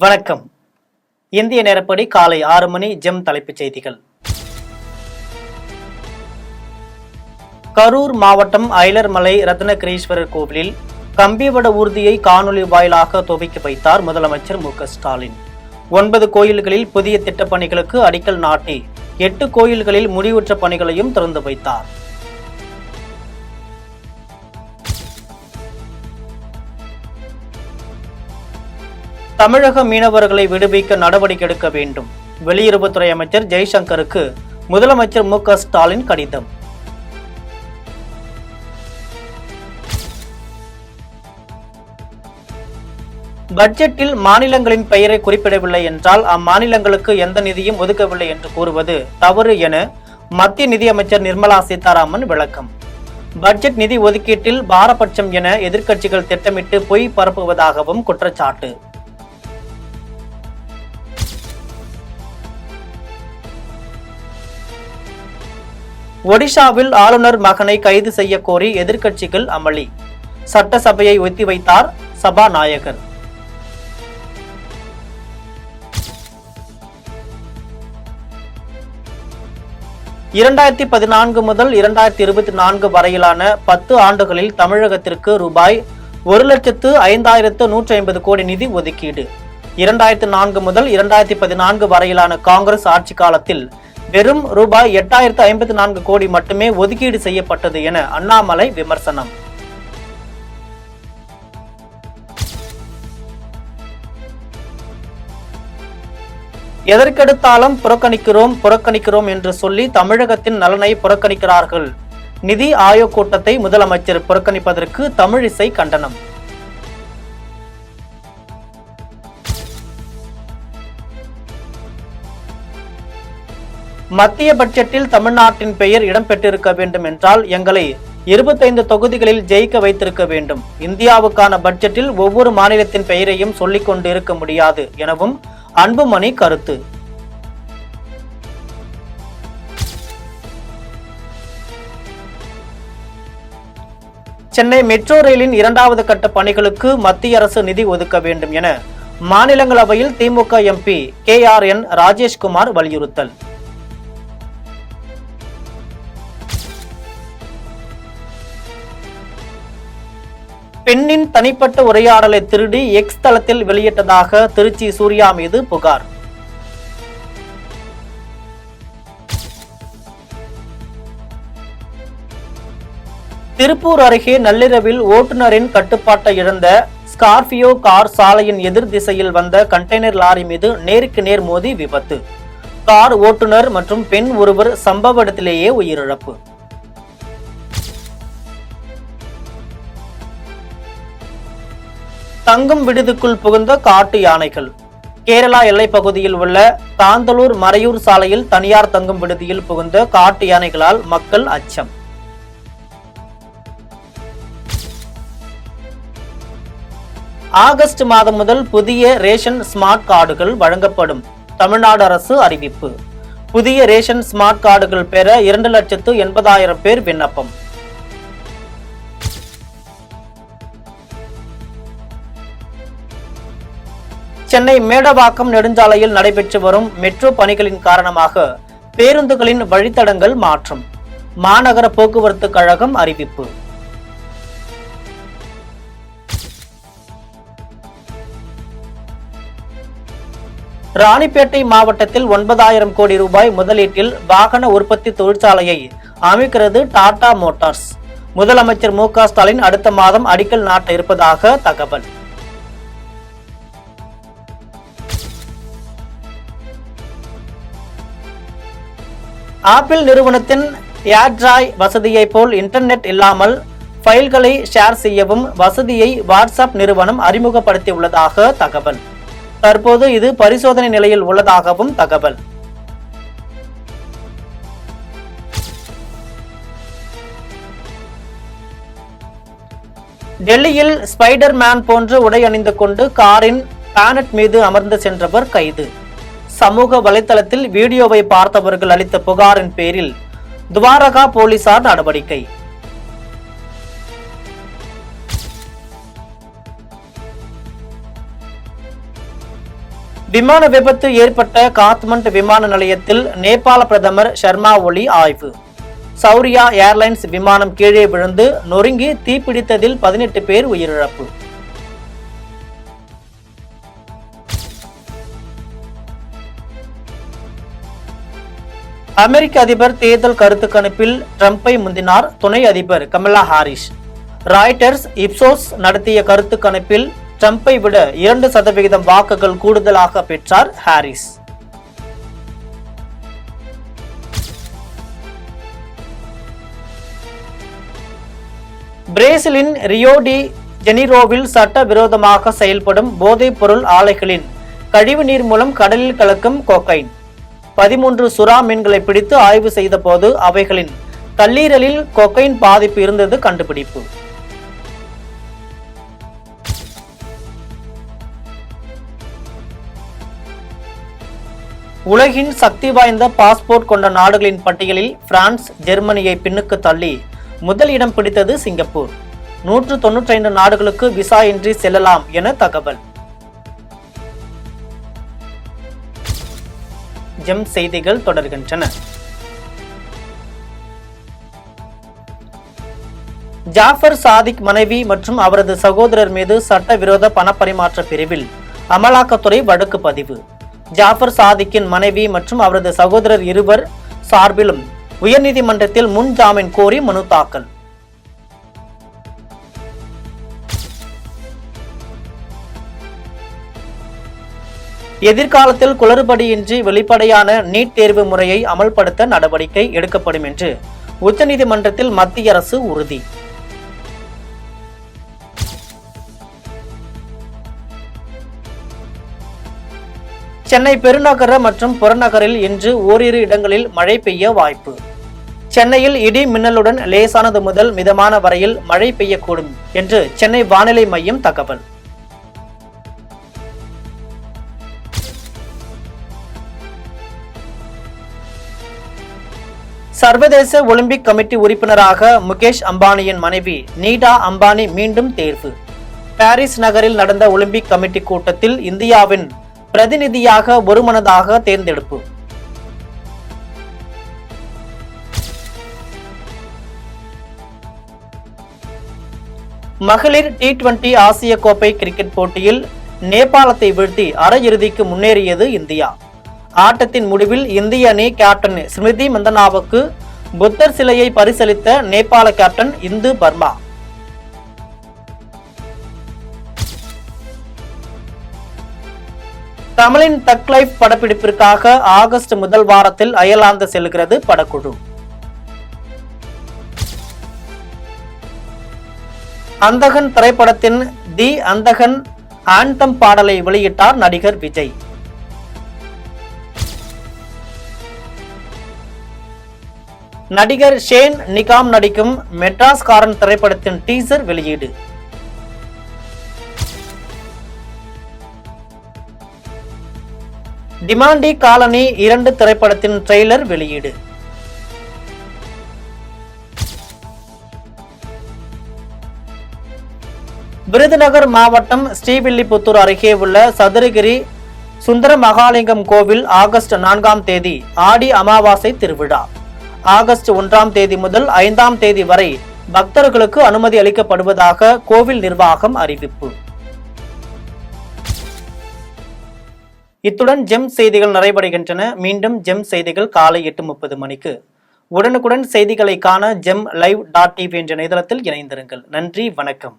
வணக்கம். இந்திய நேரப்படி காலை 6 மணி. ஜெம் தலைப்புச் செய்திகள். கரூர் மாவட்டம் ஐலர்மலை ரத்னகிரீஸ்வரர் கோவிலில் கம்பிவட ஊர்தியை காணொலி வாயிலாக துவக்கி வைத்தார் முதலமைச்சர் மு.க.ஸ்டாலின். 9 கோயில்களில் புதிய திட்டப்பணிகளுக்கு அடிக்கல் நாட்டி 8 கோயில்களில் முடிவுற்ற பணிகளையும் திறந்து வைத்தார். தமிழக மீனவர்களை விடுவிக்க நடவடிக்கை எடுக்க வேண்டும். வெளியுறவுத்துறை அமைச்சர் ஜெய்சங்கருக்கு முதலமைச்சர் மு.க.ஸ்டாலின் கடிதம். பட்ஜெட்டில் மாநிலங்களின் பெயரை குறிப்பிடவில்லை என்றால் அம்மாநிலங்களுக்கு எந்த நிதியும் ஒதுக்கவில்லை என்று கூறுவது தவறு என மத்திய நிதியமைச்சர் நிர்மலா சீதாராமன் விளக்கம். பட்ஜெட் நிதி ஒதுக்கீட்டில் பாரபட்சம் என எதிர்க்கட்சிகள் திட்டமிட்டு பொய் பரப்புவதாகவும் குற்றச்சாட்டு. ஒடிஷாவில் ஆளுநர் மகனை கைது செய்ய கோரி எதிர்க்கட்சிகள் அமளி. சட்டசபையை ஒத்திவைத்தார் சபாநாயகர். (2014 முதல் 2024 வரையிலான 10 ஆண்டுகளில் தமிழகத்திற்கு ரூபாய் 1,05,150 கோடி நிதி ஒதுக்கீடு. 2004 முதல் 2014 வரையிலான காங்கிரஸ் ஆட்சி காலத்தில் வெறும் ரூபாய் 8,054 கோடி மட்டுமே ஒதுக்கீடு செய்யப்பட்டது என அண்ணாமலை விமர்சனம். எதற்கெடுத்தாலும் புறக்கணிக்கிறோம் என்று சொல்லி தமிழகத்தின் நலனை புறக்கணிக்கிறார்கள். நிதி ஆயோக் கூட்டத்தை முதலமைச்சர் புறக்கணிப்பதற்கு தமிழிசை கண்டனம். மத்திய பட்ஜெட்டில் தமிழ்நாட்டின் பெயர் இடம்பெற்றிருக்க வேண்டும் என்றால் எங்களை 25 தொகுதிகளில் ஜெயிக்க வைத்திருக்க வேண்டும். இந்தியாவுக்கான பட்ஜெட்டில் ஒவ்வொரு மாநிலத்தின் பெயரையும் சொல்லிக் கொண்டு இருக்க முடியாது எனவும் அன்புமணி கருத்து. சென்னை மெட்ரோ ரயிலின் 2வது கட்ட பணிகளுக்கு மத்திய அரசு நிதி ஒதுக்க வேண்டும் என மாநிலங்களவையில் திமுக எம்பி KRN ராஜேஷ்குமார் வலியுறுத்தல். பெண்ணின் தனிப்பட்ட உரையாடலை திருடி எக்ஸ் தளத்தில் வெளியிட்டதாக திருச்சி சூர்யா மீது புகார். திருப்பூர் அருகே நள்ளிரவில் ஓட்டுநரின் கட்டுப்பாட்டை இழந்த ஸ்கார்பியோ கார் சாலையின் எதிர் திசையில் வந்த கண்டெய்னர் லாரி மீது நேருக்கு நேர் மோதி விபத்து. கார் ஓட்டுநர் மற்றும் பெண் ஒருவர் சம்பவ இடத்திலேயே உயிரிழப்பு. தங்கும் விடுதிக்குள் புகுந்த காட்டு யானைகள். கேரளா எல்லைப் பகுதியில் உள்ள காந்தலூர் மறையூர் சாலையில் தனியார் தங்கும் விடுதியில் புகுந்த காட்டு யானைகளால் மக்கள் அச்சம். ஆகஸ்ட் மாதம் முதல் புதிய ரேஷன் ஸ்மார்ட் கார்டுகள் வழங்கப்படும். தமிழ்நாடு அரசு அறிவிப்பு. புதிய ரேஷன் ஸ்மார்ட் கார்டுகள் பெற 2,80,000 பேர் விண்ணப்பம். சென்னை மேடவாக்கம் நெடுஞ்சாலையில் நடைபெற்று வரும் மெட்ரோ பணிகளின் காரணமாக பேருந்துகளின் வழித்தடங்கள் மாற்றம். மாநகர போக்குவரத்து கழகம் அறிவிப்பு. ராணிப்பேட்டை மாவட்டத்தில் 9,000 கோடி ரூபாய் முதலீட்டில் வாகன உற்பத்தி தொழிற்சாலையை அமைக்கிறது டாடா மோட்டார்ஸ். முதலமைச்சர் மு.க.ஸ்டாலின் அடுத்த மாதம் அடிக்கல் நாட்ட இருப்பதாக தகவல். ஆப்பிள் நிறுவனத்தின் ஏர்ட்ராய் வசதியை போல் இன்டர்நெட் இல்லாமல் ஃபைல்களை ஷேர் செய்யவும் வசதியை வாட்ஸ்அப் நிறுவனம் அறிமுகப்படுத்தியுள்ளதாக தகவல். தற்போது இது பரிசோதனை நிலையில் உள்ளதாகவும் தகவல். டெல்லியில் ஸ்பைடர் மேன் போன்று உடை அணிந்து கொண்டு காரின் பேனட் மீது அமர்ந்து சென்றவர் கைது. சமூக வலைதளத்தில் வீடியோவை பார்த்தவர்கள் அளித்த புகாரின் பேரில் துவாரகா போலீசார் நடவடிக்கை. விமான விபத்து ஏற்பட்ட காத்மண்டு விமான நிலையத்தில் நேபாள பிரதமர் ஷர்மா ஒலி ஆய்வு. சௌரியா ஏர்லைன்ஸ் விமானம் கீழே விழுந்து நொறுங்கி தீப்பிடித்ததில் 18 பேர் உயிரிழப்பு. அமெரிக்க அதிபர் தேர்தல் கருத்து கணிப்பில் ட்ரம்பை முந்தினார் துணை அதிபர் கமலா ஹாரிஸ். ராய்டர்ஸ் இப்சோஸ் நடத்திய கருத்து கணிப்பில் ட்ரம்பை விட 2% வாக்குகள் கூடுதலாக பெற்றார் ஹாரிஸ். பிரேசிலின் ரியோ டி ஜெனிரோவில் சட்டவிரோதமாக செயல்படும் போதைப் பொருள் ஆலைகளின் கழிவுநீர் மூலம் கடலில் கலக்கும் கோக்கைன். 13 சுறா மீன்களை பிடித்து ஆய்வு செய்த போது அவைகளின் கல்லீரலில் கொக்கைன் பாதிப்பு இருந்தது கண்டுபிடிப்பு. உலகின் சக்தி வாய்ந்த பாஸ்போர்ட் கொண்ட நாடுகளின் பட்டியலில் பிரான்ஸ் ஜெர்மனியை பின்னுக்கு தள்ளி முதல் இடம் பிடித்தது சிங்கப்பூர். 195 நாடுகளுக்கு விசா இன்றி செல்லலாம் என தகவல். ஜெம் செய்திகள் தொடர்கின்றன. ஜாஃபர் சாதிக் மனைவி மற்றும் அவரது சகோதரர் மீது சட்டவிரோத பணப்பரிமாற்ற பிரிவில் அமலாக்கத்துறை வழக்கு பதிவு. ஜாஃபர் சாதிக்கின் மனைவி மற்றும் அவரது சகோதரர் இருவர் சார்பிலும் உயர்நீதிமன்றத்தில் முன் ஜாமீன் கோரி மனு தாக்கல். எதிர்காலத்தில் குளறுபடியின்றி வெளிப்படையான நீட் தேர்வு முறையை அமல்படுத்த நடவடிக்கை எடுக்கப்படும் என்று உச்சநீதிமன்றத்தில் மத்திய அரசு உறுதி. சென்னை பெருநகர மற்றும் புறநகரில் இன்று ஓரிரு இடங்களில் மழை பெய்ய வாய்ப்பு. சென்னையில் இடி மின்னலுடன் லேசானது முதல் மிதமான வரையில் மழை பெய்யக்கூடும் என்று சென்னை வானிலை மையம் தகவல். சர்வதேச ஒலிம்பிக் கமிட்டி உறுப்பினராக முகேஷ் அம்பானியின் மனைவி நீடா அம்பானி மீண்டும் தேர்வு. பாரிஸ் நகரில் நடந்த ஒலிம்பிக் கமிட்டி கூட்டத்தில் இந்தியாவின் பிரதிநிதியாக ஒருமனதாக தேர்ந்தெடுப்பு. மகளிர் T20 ஆசிய கோப்பை கிரிக்கெட் போட்டியில் நேபாளத்தை வீழ்த்தி அரையிறுதிக்கு முன்னேறியது இந்தியா. ஆட்டத்தின் முடிவில் இந்திய அணி கேப்டன் ஸ்மிருதி மந்தனாவுக்கு புத்தர் சிலையை பரிசளித்த நேபாள கேப்டன் இந்து பர்மா. தமிழின் தக் லைஃப் படப்பிடிப்பிற்காக ஆகஸ்ட் முதல் வாரத்தில் அயர்லாந்து செல்கிறது படக்குழு. அந்தகன் திரைப்படத்தின் தி அந்தகன் ஆந்தம் பாடலை வெளியிட்டார் நடிகர் விஜய். நடிகர் ஷேன் நிகாம் நடிக்கும் மெட்ராஸ் காரன் திரைப்படத்தின் டீசர் வெளியீடு. டிமாண்டி காலனி 2 திரைப்படத்தின் ட்ரெய்லர் வெளியீடு. விருதுநகர் மாவட்டம் ஸ்ரீவில்லிபுத்தூர் அருகே உள்ள சதுரகிரி சுந்தர மகாலிங்கம் கோவில் ஆகஸ்ட் 4ஆம் தேதி ஆடி அமாவாசை திருவிழா. ஆகஸ்ட் 1ஆம் தேதி முதல் 5ஆம் தேதி வரை பக்தர்களுக்கு அனுமதி அளிக்கப்படுவதாக கோவில் நிர்வாகம் அறிவிப்பு. இத்துடன் ஜெம் செய்திகள் நிறைவடைகின்றன. மீண்டும் ஜெம் செய்திகள் காலை 8:30 மணிக்கு. உடனுக்குடன் செய்திகளை காண GemLive.tv என்ற இணையதளத்தில் இணைந்திருங்கள். நன்றி, வணக்கம்.